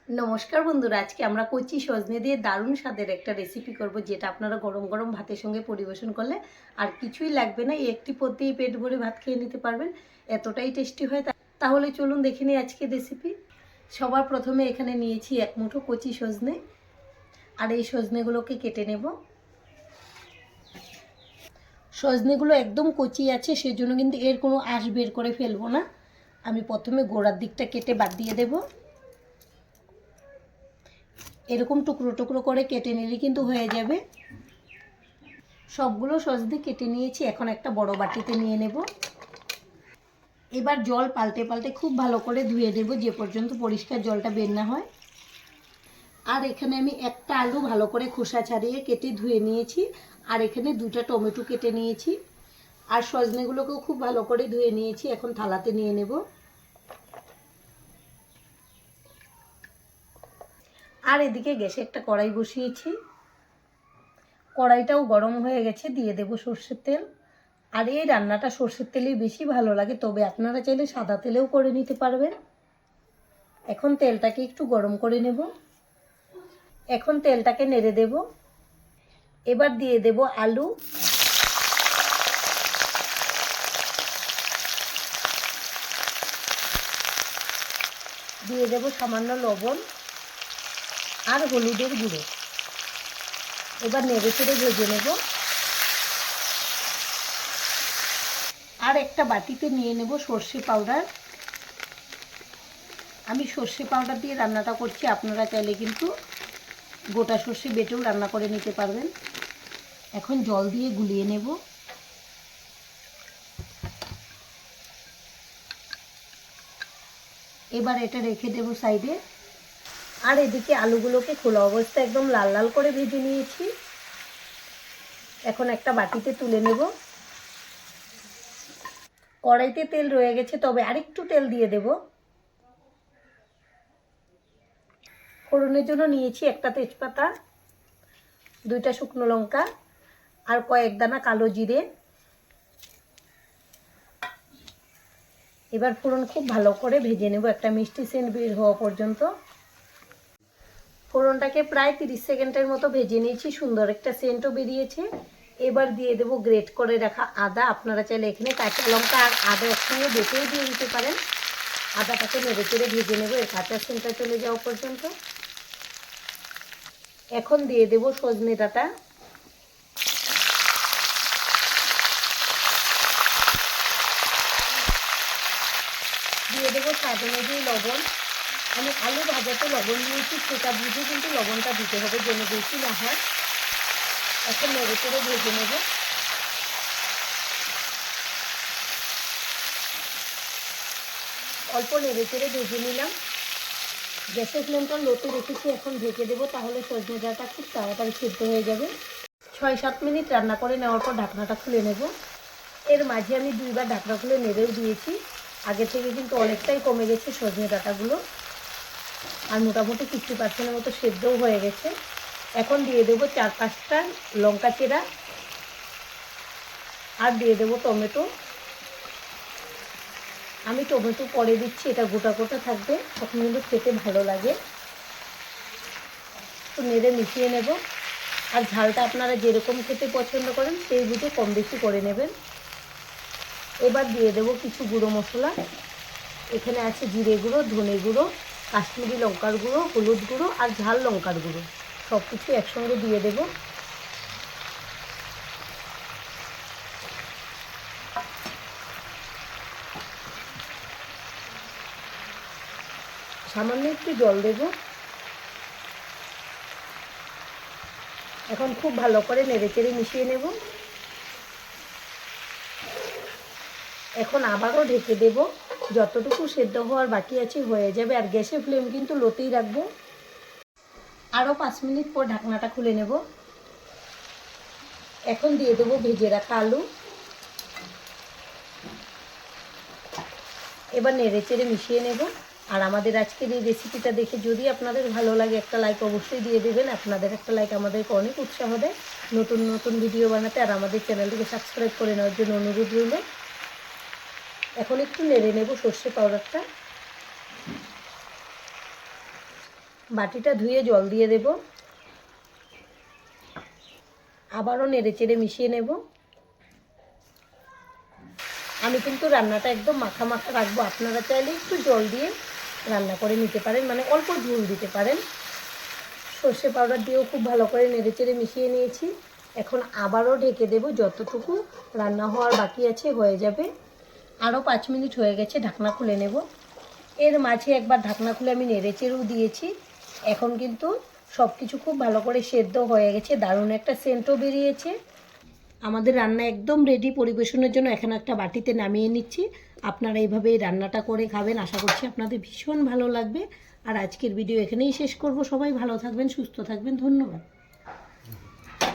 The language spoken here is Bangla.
নমস্কার বন্ধুরা, আজকে আমরা কচি সজনে দিয়ে দারুণ স্বাদের একটা রেসিপি করব, যেটা আপনারা গরম গরম ভাতের সঙ্গে পরিবেশন করলে আর কিছুই লাগবে না। এই একটি পদ্মেই পেট ভরে ভাত খেয়ে নিতে পারবেন, এতটাই টেস্টি হয়। তাহলে চলুন দেখে নিই আজকে রেসিপি। সবার প্রথমে এখানে নিয়েছি এক মুঠো কচি সজনে, আর এই সজনেগুলোকে কেটে নেব। সজনেগুলো একদম কচি আছে, সেজন্য কিন্তু এর কোনো আঁশ বের করে ফেলবো না। আমি প্রথমে গোড়ার দিকটা কেটে বাদ দিয়ে দেবো। এরকম টুকরো টুকরো করে কেটে নিলে কিন্তু হয়ে যাবে। সবগুলো সজনে কেটে নিয়েছি, এখন একটা বড় বাটিতে নিয়ে নেব। এবার জল পাল্টে পাল্টে খুব ভালো করে ধুয়ে দেব, যে পর্যন্ত পরিষ্কার জলটা বের না হয়। আর এখানে আমি একটা আলু ভালো করে খোসা ছাড়িয়ে কেটে ধুয়ে নিয়েছি, আর এখানে দুটো টমেটো কেটে নিয়েছি, আর সজনেগুলোকেও খুব ভালো করে ধুয়ে নিয়েছি। এখন থালাতে নিয়ে নেব। আর এদিকে গ্যাসে একটা কড়াই বসিয়েছি, কড়াইটাও গরম হয়ে গেছে। দিয়ে দেব সর্ষের তেল। আর এই রান্নাটা সর্ষের তেলেই বেশি ভালো লাগে, তবে আপনারা চাইলে সাদা তেলেও করে নিতে পারবেন। এখন তেলটাকে একটু গরম করে নেব। এখন তেলটাকে নেড়ে দেব। এবার দিয়ে দেব আলু, দিয়ে দেব সামান্য লবণ আর হলুদের গুঁড়ো। এবার নেড়ে চেড়ে ভেজে নেব। আর একটা বাটিতে নিয়ে নেব সর্ষে পাউডার। আমি সর্ষে পাউডার দিয়ে রান্নাটা করছি, আপনারা চাইলে কিন্তু গোটা সর্ষে বেটেও রান্না করে নিতে পারবেন। এখন জল দিয়ে গুলিয়ে নেব। এবার এটা রেখে দেব সাইডে। আর এদিকে আলুগুলোকে খোলা অবস্থায় একদম লাল লাল করে ভেজে নিয়েছি। এখন একটা বাটিতে তুলে নেব। কড়াইতে তেল রয়ে গেছে, তবে আরেকটু তেল দিয়ে দেব। ফোড়নের জন্য নিয়েছি একটা তেজপাতা, দুইটা শুকনো লঙ্কা আর কয়েক দানা কালো জিরে। এবার ফোড়ন খুব ভালো করে ভেজে নেব, একটা মিষ্টি সেন্ট বের হওয়া পর্যন্ত। ফোড়নটাকে প্রায় 30 সেকেন্ডের মতো ভেজে নিয়েছি, সুন্দর একটা সেন্টও বেরিয়েছে। এবার দিয়ে দেব গ্রেট করে রাখা আদা। আপনারা চাইলে এখানে কাঁচা লঙ্কা আর আদা একসঙ্গে বেটেও দিয়ে দিতে পারেন। আদাটাকে নেড়ে চেড়ে ভেজে নেব এর কাঁচা সেন্টটা চলে যাওয়া পর্যন্ত। এখন দিয়ে দেব সজনে ডাঁটা, দিয়ে দেবো স্বাদ অনুযায়ী লবণ। আমি আলু ভাজাতে লবণ দিয়েছি, সেটা বুঝে কিন্তু লবণটা দিতে হবে, যেন বেশি না হয়। এখন নেড়ে চেড়ে ভেজে নেব। অল্প নেড়ে চেড়ে ভেজে নিলাম। গ্যাসের ফ্লেমটা লোতে রেখেছি, এখন ঢেকে দেবো, তাহলে সজনে ডাঁটা খুব তাড়াতাড়ি সিদ্ধ হয়ে যাবে। 6-7 মিনিট রান্না করে নেওয়ার পর ঢাকনাটা খুলে নেব। এর মাঝে আমি দুইবার ঢাকনা খুলে নেড়েও দিয়েছি। আগে থেকে কিন্তু অনেকটাই কমে গেছে সজনে ডাঁটাগুলো, আর মোটামুটি 50% মতো সেদ্ধও হয়ে গেছে। এখন দিয়ে দেবো 4-5টা লঙ্কা চেরা, আর দিয়ে দেবো টমেটো। আমি টমেটো পরে দিচ্ছি, এটা গোটা গোটা থাকবে, তখন কিন্তু খেতে ভালো লাগে। তো নেড়ে মিশিয়ে নেব। আর ঝালটা আপনারা যেরকম খেতে পছন্দ করেন সেই বুঝে কম বেশি করে নেবেন। এবার দিয়ে দেবো কিছু গুঁড়ো মশলা। এখানে আছে জিরে গুঁড়ো, ধনে গুঁড়ো, কাশ্মীরি লঙ্কার গুঁড়ো, হলুদ গুঁড়ো আর ঝাল লঙ্কার গুঁড়ো, সব কিছু একসঙ্গে দিয়ে দেব। সামান্য একটু জল দেব। এখন খুব ভালো করে নেড়েচেড়ে মিশিয়ে নেব। এখন আবারও ঢেকে দেব। যতটুকু সেদ্ধ হওয়ার বাকি আছে হয়ে যাবে। আর গ্যাসের ফ্লেম কিন্তু লোতেই রাখবো। আরও 5 মিনিট পর ঢাকনাটা খুলে নেব। এখন দিয়ে দেবো ভেজে রাখা আলু। এবার নেড়েচেড়ে মিশিয়ে নেব। আর আমাদের আজকের এই রেসিপিটা দেখে যদি আপনাদের ভালো লাগে, একটা লাইক অবশ্যই দিয়ে দেবেন। আপনাদের একটা লাইক আমাদেরকে অনেক উৎসাহ দেয় নতুন নতুন ভিডিও বানাতে। আর আমাদের চ্যানেলটিকে সাবস্ক্রাইব করে নেওয়ার জন্য অনুরোধ রইল। এখন একটু নেড়ে নেব সর্ষে পাউডারটা। বাটিটা ধুয়ে জল দিয়ে দেব, আবারও নেড়েচেড়ে মিশিয়ে নেব। আমি কিন্তু রান্নাটা একদম মাখা মাখা রাখবো, আপনারা চাইলে একটু জল দিয়ে রান্না করে নিতে পারেন, মানে অল্প ঝোল দিতে পারেন। সর্ষে পাউডার দিয়েও খুব ভালো করে নেড়েচেড়ে মিশিয়ে নিয়েছি। এখন আবারও ঢেকে দেব, যতটুকু রান্না হওয়ার বাকি আছে হয়ে যাবে। আরও 5 মিনিট হয়ে গেছে, ঢাকনা খুলে নেব। এর মাঝে একবার ঢাকনা খুলে আমি নেড়েচেড়েও দিয়েছি। এখন কিন্তু সব কিছু খুব ভালো করে সেদ্ধ হয়ে গেছে, দারুণ একটা সেন্টও বেরিয়েছে। আমাদের রান্না একদম রেডি পরিবেশনের জন্য। এখন একটা বাটিতে নামিয়ে নিচ্ছি। আপনারা এইভাবে এই রান্নাটা করে খাবেন, আশা করছি আপনাদের ভীষণ ভালো লাগবে। আর আজকের ভিডিও এখানেই শেষ করব। সবাই ভালো থাকবেন, সুস্থ থাকবেন, ধন্যবাদ।